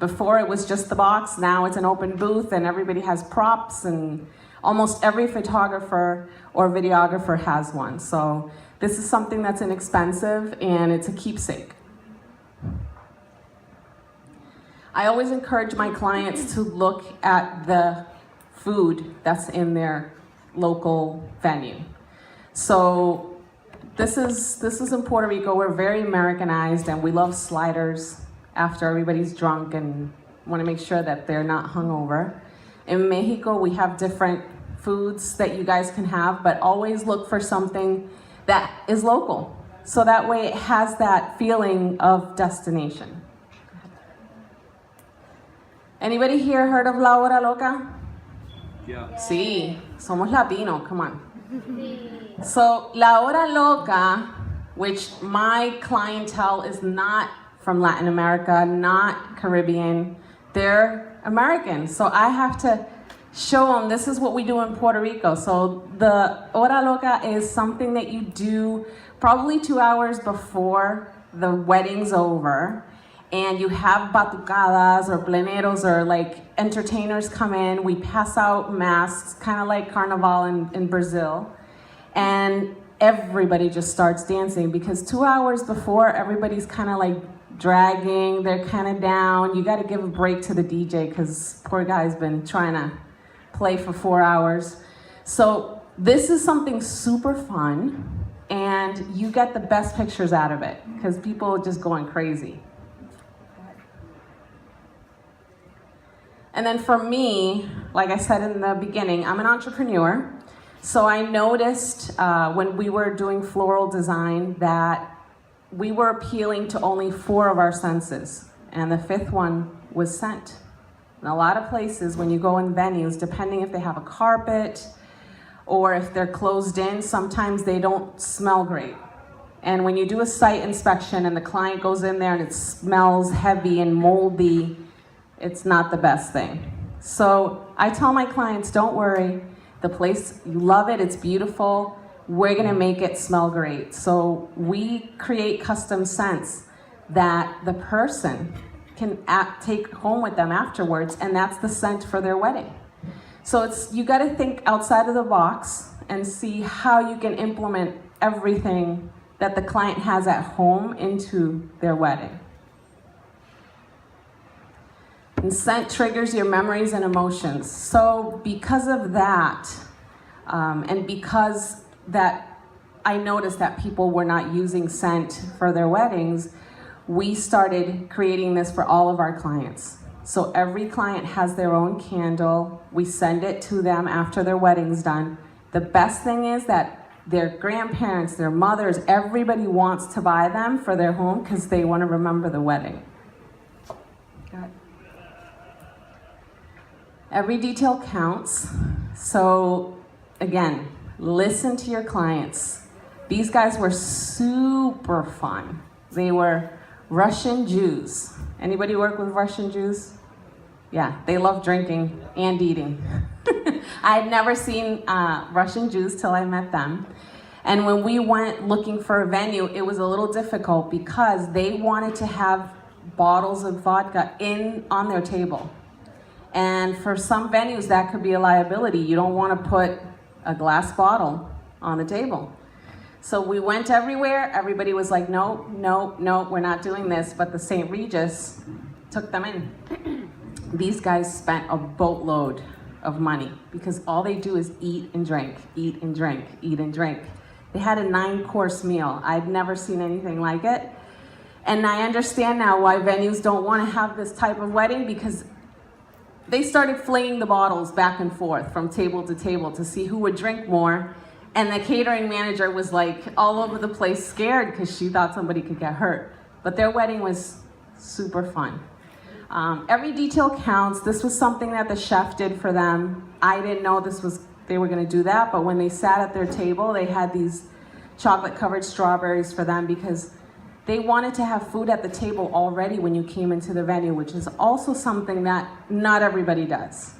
Before it was just the box, now it's an open booth and everybody has props, and almost every photographer or videographer has one. So this is something that's inexpensive and it's a keepsake. I always encourage my clients to look at the food that's in their local venue. So this is in Puerto Rico. We're very Americanized and we love sliders after everybody's drunk and want to make sure that they're not hungover. In Mexico, we have different foods that you guys can have, but always look for something that is local. So that way it has that feeling of destination. Anybody here heard of La Hora Loca? Yeah. Sí, somos Latino, come on. So La Hora Loca, which my clientele is not from Latin America, not Caribbean, they're American. So I have to show them this is what we do in Puerto Rico. So the Hora Loca is something that you do probably 2 hours before the wedding's over. And you have batucadas or pleneros or like entertainers come in. We pass out masks, kind of like Carnival in Brazil. And everybody just starts dancing because 2 hours before, everybody's kind of like dragging, they're kind of down. You got to give a break to the DJ because poor guy's been trying to play for 4 hours. So this is something super fun and you get the best pictures out of it because people are just going crazy. And then for me, like I said in the beginning, I'm an entrepreneur. So I noticed when we were doing floral design that we were appealing to only 4 of our senses. And the 5th one was scent. In a lot of places, when you go in venues, depending if they have a carpet or if they're closed in, sometimes they don't smell great. And when you do a site inspection and the client goes in there and it smells heavy and moldy, it's not the best thing. So I tell my clients, don't worry, the place, you love it, it's beautiful, we're gonna make it smell great. So we create custom scents that the person can take home with them afterwards, and that's the scent for their wedding. So you gotta think outside of the box and see how you can implement everything that the client has at home into their wedding. And scent triggers your memories and emotions. So because of that, and because that I noticed that people were not using scent for their weddings, we started creating this for all of our clients. So every client has their own candle. We send it to them after their wedding's done. The best thing is that their grandparents, their mothers, everybody wants to buy them for their home because they want to remember the wedding. Every detail counts. So again, listen to your clients. These guys were super fun. They were Russian Jews. Anybody work with Russian Jews? Yeah, they love drinking and eating. I had never seen Russian Jews till I met them. And when we went looking for a venue, it was a little difficult because they wanted to have bottles of vodka on their table. And for some venues, that could be a liability. You don't want to put a glass bottle on the table. So we went everywhere. Everybody was like, no, no, no, we're not doing this. But the St. Regis took them in. These guys spent a boatload of money because all they do is eat and drink, eat and drink, eat and drink. They had a 9-course meal. I'd never seen anything like it. And I understand now why venues don't want to have this type of wedding because they started flinging the bottles back and forth from table to table to see who would drink more. And the catering manager was like all over the place scared because she thought somebody could get hurt. But their wedding was super fun. Every detail counts. This was something that the chef did for them. I didn't know they were gonna do that, but when they sat at their table, they had these chocolate covered strawberries for them because they wanted to have food at the table already when you came into the venue, which is also something that not everybody does.